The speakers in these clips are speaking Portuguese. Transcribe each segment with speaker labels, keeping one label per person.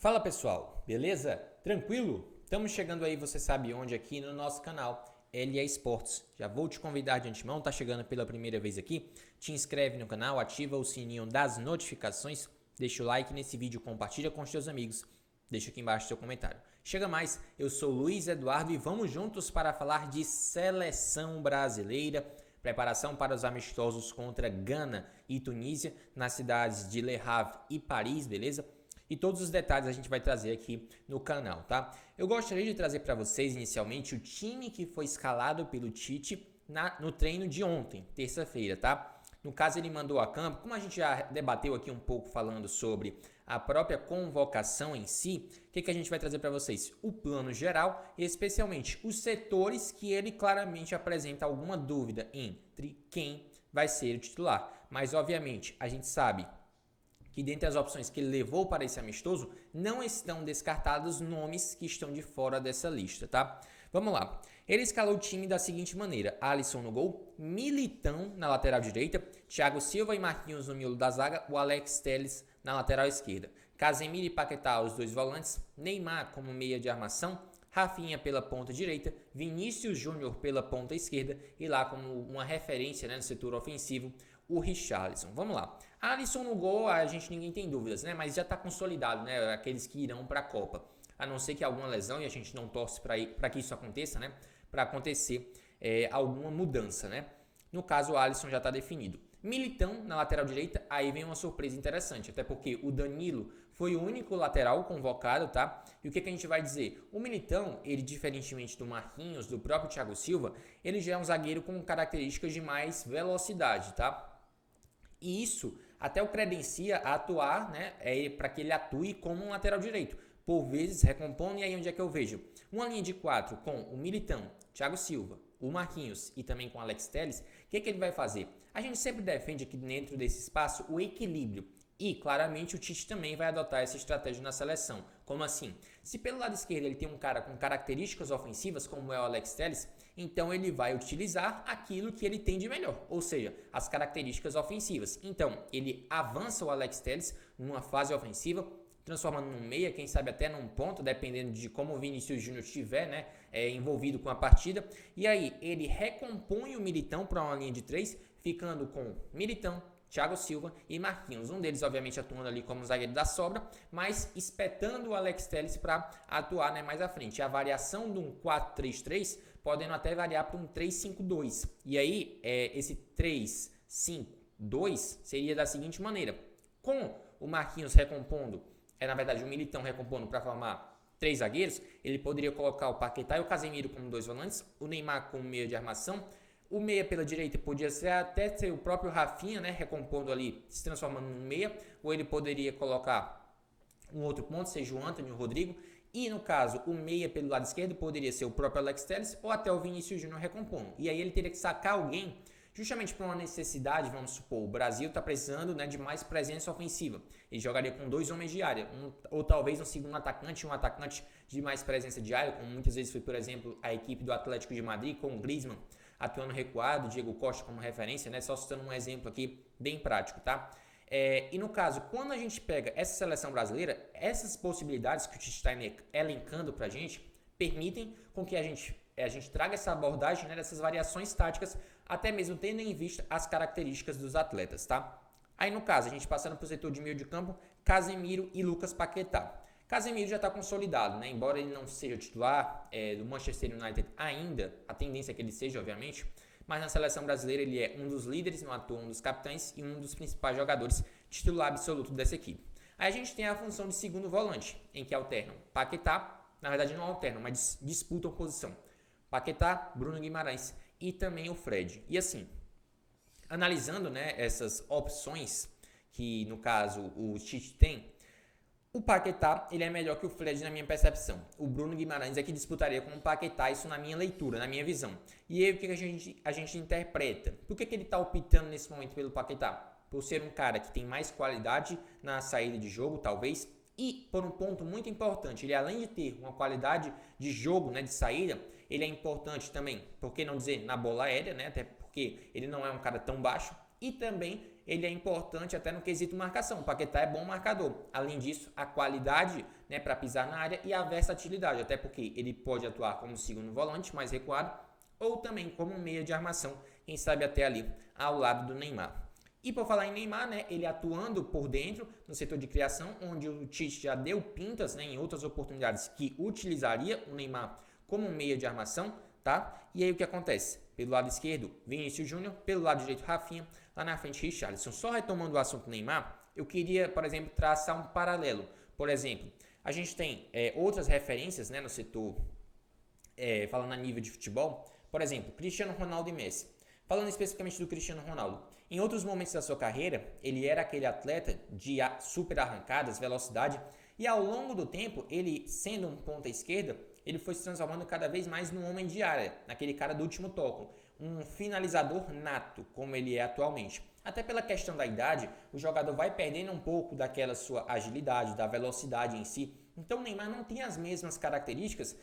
Speaker 1: Fala pessoal, beleza? Tranquilo? Estamos chegando aí, você sabe onde, aqui no nosso canal LE Esportes. Já vou te convidar de antemão, tá chegando pela primeira vez aqui, te inscreve no canal, ativa o sininho das notificações, deixa o like nesse vídeo, compartilha com os seus amigos, deixa aqui embaixo seu comentário. Chega mais, eu sou Luiz Eduardo e vamos juntos para falar de seleção brasileira, preparação para os amistosos contra Gana e Tunísia, nas cidades de Le Havre e Paris, beleza? E todos os detalhes a gente vai trazer aqui no canal, tá? Eu gostaria de trazer para vocês inicialmente o time que foi escalado pelo Tite no treino de ontem, terça-feira, tá? No caso ele mandou a campo, como a gente já debateu aqui um pouco falando sobre a própria convocação em si, o que a gente vai trazer para vocês? O plano geral e especialmente os setores que ele claramente apresenta alguma dúvida entre quem vai ser o titular. Mas obviamente a gente sabe que dentre as opções que ele levou para esse amistoso, não estão descartados nomes que estão de fora dessa lista, tá? Vamos lá. Ele escalou o time da seguinte maneira: Alisson no gol, Militão na lateral direita, Thiago Silva e Marquinhos no miolo da zaga, o Alex Telles na lateral esquerda, Casemiro e Paquetá os dois volantes, Neymar como meia de armação, Rafinha pela ponta direita, Vinícius Júnior pela ponta esquerda e lá como uma referência, né, no setor ofensivo, o Richarlison. Vamos lá. Alisson no gol, ninguém tem dúvidas, né? Mas já está consolidado, né? Aqueles que irão para a Copa. A não ser que alguma lesão, e a gente não torce para que isso aconteça, né? Para acontecer alguma mudança, né? No caso, o Alisson já está definido. Militão na lateral direita, aí vem uma surpresa interessante, até porque o Danilo foi o único lateral convocado, tá? E o que a gente vai dizer? O Militão, ele diferentemente do Marquinhos, do próprio Thiago Silva, ele já é um zagueiro com características de mais velocidade, tá? E isso até o credencia a atuar, né, para que ele atue como um lateral direito. Por vezes recompondo, e aí onde é que eu vejo? Uma linha de 4 com o Militão, Thiago Silva, o Marquinhos e também com o Alex Telles, o que ele vai fazer? A gente sempre defende aqui dentro desse espaço o equilíbrio. E, claramente, o Tite também vai adotar essa estratégia na seleção. Como assim? Se pelo lado esquerdo ele tem um cara com características ofensivas, como é o Alex Telles, então ele vai utilizar aquilo que ele tem de melhor, ou seja, as características ofensivas. Então, ele avança o Alex Telles numa fase ofensiva, transformando num meia, quem sabe até num ponto, dependendo de como o Vinícius Júnior estiver, né, envolvido com a partida. E aí, ele recompõe o Militão para uma linha de 3, ficando com Militão, Thiago Silva e Marquinhos. Um deles, obviamente, atuando ali como zagueiro da sobra, mas espetando o Alex Telles para atuar, né, mais à frente. A variação de um 4-3-3 podendo até variar para um 3-5-2. E aí, esse 3-5-2 seria da seguinte maneira: com o Marquinhos recompondo, na verdade, o Militão recompondo para formar 3 zagueiros, ele poderia colocar o Paquetá e o Casemiro como 2 volantes, o Neymar como meia de armação. O meia pela direita podia até ser o próprio Rafinha, né, recompondo ali, se transformando num meia, ou ele poderia colocar um outro ponto, seja o Antony, o Rodrigo, e no caso, o meia pelo lado esquerdo poderia ser o próprio Alex Telles ou até o Vinícius Júnior recompondo. E aí ele teria que sacar alguém, justamente por uma necessidade, vamos supor, o Brasil está precisando, né, de mais presença ofensiva. Ele jogaria com 2 homens de área, ou talvez um segundo atacante, um atacante de mais presença de área, como muitas vezes foi, por exemplo, a equipe do Atlético de Madrid, com o Griezmann atuando recuado, Diego Costa como referência, né? Só citando um exemplo aqui bem prático, tá? E no caso, quando a gente pega essa seleção brasileira, essas possibilidades que o Tite está elencando pra gente, permitem com que a gente traga essa abordagem, né, dessas variações táticas, até mesmo tendo em vista as características dos atletas, tá? Aí no caso, a gente passando para o setor de meio de campo, Casemiro e Lucas Paquetá. Casemiro já está consolidado, né? Embora ele não seja titular do Manchester United ainda, a tendência é que ele seja, obviamente, mas na seleção brasileira ele é um dos líderes no ator, um dos capitães e um dos principais jogadores titular absoluto dessa equipe. Aí a gente tem a função de segundo volante, em que alternam Paquetá, na verdade não alternam, mas disputam posição. Paquetá, Bruno Guimarães e também o Fred. E assim, analisando, né, essas opções que no caso o Tite tem, o Paquetá, ele é melhor que o Fred na minha percepção. O Bruno Guimarães é que disputaria com o Paquetá, isso na minha leitura, na minha visão. E aí o que a gente interpreta? Por que ele está optando nesse momento pelo Paquetá? Por ser um cara que tem mais qualidade na saída de jogo, talvez. E por um ponto muito importante, ele além de ter uma qualidade de jogo, né, de saída, ele é importante também, por que não dizer, na bola aérea, né, até porque ele não é um cara tão baixo. E também ele é importante até no quesito marcação. O Paquetá é bom marcador. Além disso, a qualidade, né, para pisar na área e a versatilidade, até porque ele pode atuar como segundo volante, mais recuado, ou também como meia de armação, quem sabe até ali ao lado do Neymar. E por falar em Neymar, né, ele atuando por dentro no setor de criação, onde o Tite já deu pintas, né, em outras oportunidades que utilizaria o Neymar como meia de armação, tá? E aí o que acontece? Pelo lado esquerdo, Vinícius Júnior, pelo lado direito, Rafinha, lá na frente, Richarlison. Só retomando o assunto Neymar, eu queria, por exemplo, traçar um paralelo. Por exemplo, a gente tem outras referências, né, no setor, falando a nível de futebol, por exemplo, Cristiano Ronaldo e Messi. Falando especificamente do Cristiano Ronaldo, em outros momentos da sua carreira, ele era aquele atleta de super arrancadas, velocidade, e ao longo do tempo, ele sendo um ponta esquerda, ele foi se transformando cada vez mais num homem de área, naquele cara do último toque, um finalizador nato, como ele é atualmente. Até pela questão da idade, o jogador vai perdendo um pouco daquela sua agilidade, da velocidade em si. Então o Neymar não tem as mesmas características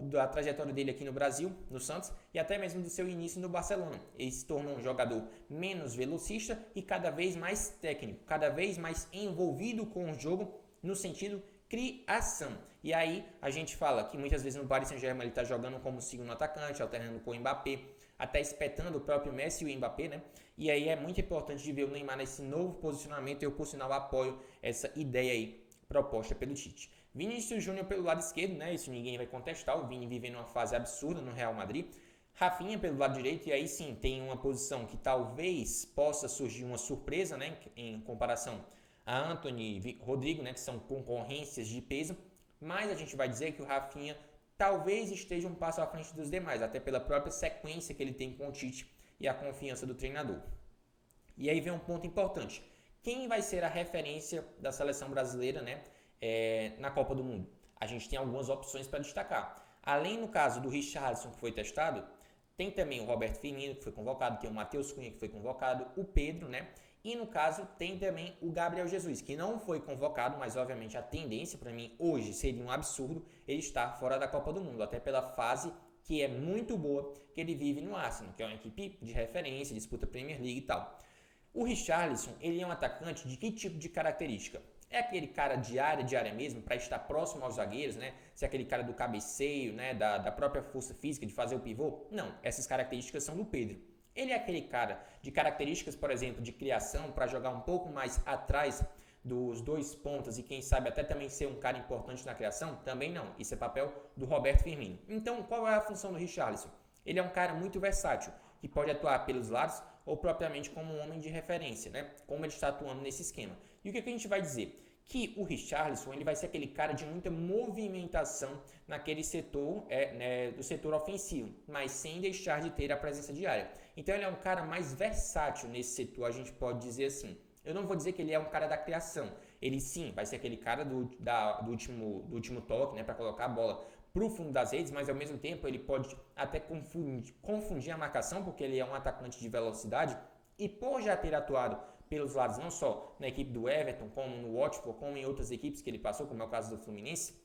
Speaker 1: da trajetória dele aqui no Brasil, no Santos, e até mesmo do seu início no Barcelona. Ele se tornou um jogador menos velocista e cada vez mais técnico, cada vez mais envolvido com o jogo no sentido criação. E aí a gente fala que muitas vezes no Paris Saint-Germain ele está jogando como segundo atacante, alternando com o Mbappé, até espetando o próprio Messi e o Mbappé, né? E aí é muito importante de ver o Neymar nesse novo posicionamento. Eu, por sinal, apoio essa ideia aí proposta pelo Tite. Vinícius Júnior pelo lado esquerdo, né? Isso ninguém vai contestar. O Vini vivendo uma fase absurda no Real Madrid. Rafinha pelo lado direito, e aí sim tem uma posição que talvez possa surgir uma surpresa, né? Em comparação a Antony e Rodrigo, né? Que são concorrências de peso. Mas a gente vai dizer que o Rafinha talvez esteja um passo à frente dos demais, até pela própria sequência que ele tem com o Tite e a confiança do treinador. E aí vem um ponto importante. Quem vai ser a referência da seleção brasileira, né, na Copa do Mundo? A gente tem algumas opções para destacar. Além, no caso do Richarlison, que foi testado, tem também o Roberto Firmino, que foi convocado, tem o Matheus Cunha, que foi convocado, o Pedro, né? E no caso tem também o Gabriel Jesus, que não foi convocado, mas obviamente a tendência para mim hoje seria um absurdo ele estar fora da Copa do Mundo, até pela fase que é muito boa que ele vive no Arsenal, que é uma equipe de referência, disputa Premier League e tal. O Richarlison, ele é um atacante de que tipo de característica? É aquele cara de área mesmo, para estar próximo aos zagueiros, né? Se é aquele cara do cabeceio, né? Da própria força física de fazer o pivô? Não, essas características são do Pedro. Ele é aquele cara de características, por exemplo, de criação para jogar um pouco mais atrás dos dois pontas e quem sabe até também ser um cara importante na criação? Também não. Isso é papel do Roberto Firmino. Então, qual é a função do Richarlison? Ele é um cara muito versátil, que pode atuar pelos lados ou propriamente como um homem de referência, né? Como ele está atuando nesse esquema. E o que a gente vai dizer? Que o Richarlison ele vai ser aquele cara de muita movimentação naquele setor, do setor ofensivo, mas sem deixar de ter a presença de área. Então ele é um cara mais versátil nesse setor, a gente pode dizer assim. Eu não vou dizer que ele é um cara da criação. Ele sim vai ser aquele cara do último toque, né, para colocar a bola para o fundo das redes, mas ao mesmo tempo ele pode até confundir a marcação, porque ele é um atacante de velocidade e por já ter atuado pelos lados, não só na equipe do Everton, como no Watford, como em outras equipes que ele passou, como é o caso do Fluminense,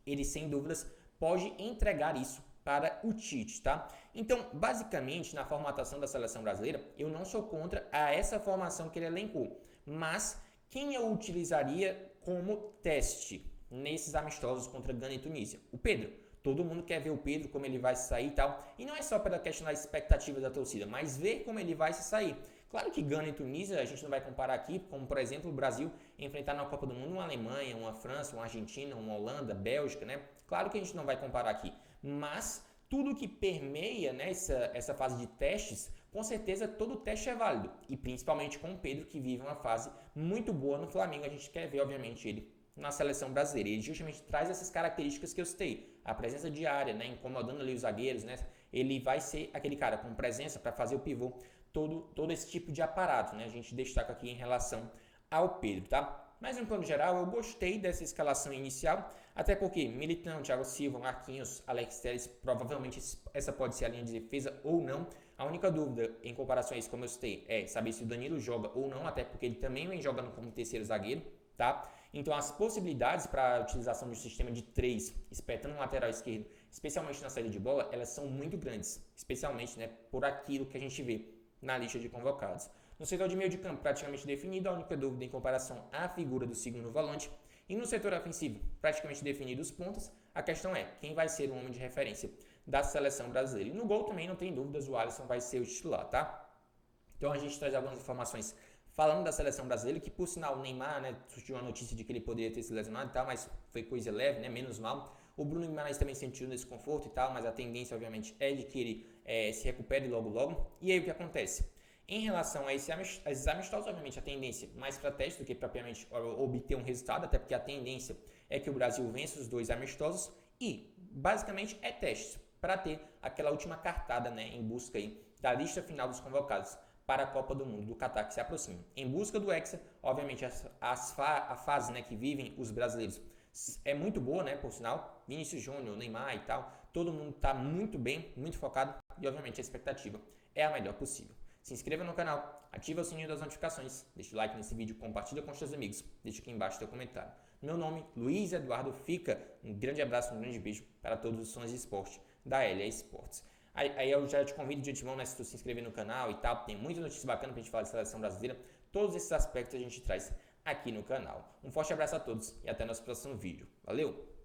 Speaker 1: ele sem dúvidas pode entregar isso para o Tite, tá? Então, basicamente, na formatação da seleção brasileira, eu não sou contra essa formação que ele elencou, mas quem eu utilizaria como teste nesses amistosos contra Gana e Tunísia? O Pedro. Todo mundo quer ver o Pedro, como ele vai se sair e tal. E não é só pela questão da expectativa da torcida, mas ver como ele vai se sair. Claro que Gana e Tunísia a gente não vai comparar aqui, como por exemplo o Brasil enfrentar na Copa do Mundo uma Alemanha, uma França, uma Argentina, uma Holanda, Bélgica, né? Claro que a gente não vai comparar aqui, mas tudo que permeia, né, essa fase de testes, com certeza todo teste é válido. E principalmente com o Pedro, que vive uma fase muito boa no Flamengo, a gente quer ver obviamente ele na seleção brasileira. Ele justamente traz essas características que eu citei. A presença de área, né, incomodando ali os zagueiros, né? Ele vai ser aquele cara com presença para fazer o pivô, todo esse tipo de aparato, né? A gente destaca aqui em relação ao Pedro, tá? Mas no plano geral, eu gostei dessa escalação inicial, até porque Militão, Thiago Silva, Marquinhos, Alex Telles, provavelmente essa pode ser a linha de defesa ou não. A única dúvida em comparação a isso, como eu citei, é saber se o Danilo joga ou não, até porque ele também vem jogando como terceiro zagueiro, tá? Então as possibilidades para a utilização de um sistema de 3, espetando um lateral esquerdo, especialmente na saída de bola, elas são muito grandes, especialmente, né, por aquilo que a gente vê na lista de convocados. No setor de meio de campo, praticamente definido, a única dúvida em comparação à figura do segundo volante. E no setor ofensivo, praticamente definido os pontos, a questão é quem vai ser o homem de referência da seleção brasileira. E no gol também não tem dúvidas, o Alisson vai ser o titular, tá? Então a gente traz algumas informações falando da seleção brasileira, que por sinal o Neymar, né, surgiu a notícia de que ele poderia ter se lesionado e tal, mas foi coisa leve, né, menos mal. O Bruno Guimarães também sentiu desconforto e tal, mas a tendência obviamente é de que ele se recupere logo logo. E aí o que acontece? Em relação a esses amistosos, obviamente a tendência mais para teste do que propriamente obter um resultado, até porque a tendência é que o Brasil vença os 2 amistosos e basicamente é teste para ter aquela última cartada, né, em busca aí da lista final dos convocados para a Copa do Mundo do Catar que se aproxima. Em busca do Hexa, obviamente a fase, né, que vivem os brasileiros é muito boa, né, por sinal. Vinícius Júnior, Neymar e tal, todo mundo está muito bem, muito focado e obviamente a expectativa é a melhor possível. Se inscreva no canal, ative o sininho das notificações, deixa o like nesse vídeo, compartilha com seus amigos, deixa aqui embaixo seu comentário. Meu nome, Luiz Eduardo Fica, um grande abraço, um grande beijo para todos os fãs de esporte da LA Esportes. Aí eu já te convido de antemão, né, se tu se inscrever no canal e tal, tem muita notícia bacana pra gente falar de seleção brasileira, todos esses aspectos a gente traz aqui no canal. Um forte abraço a todos e até nosso próximo vídeo. Valeu!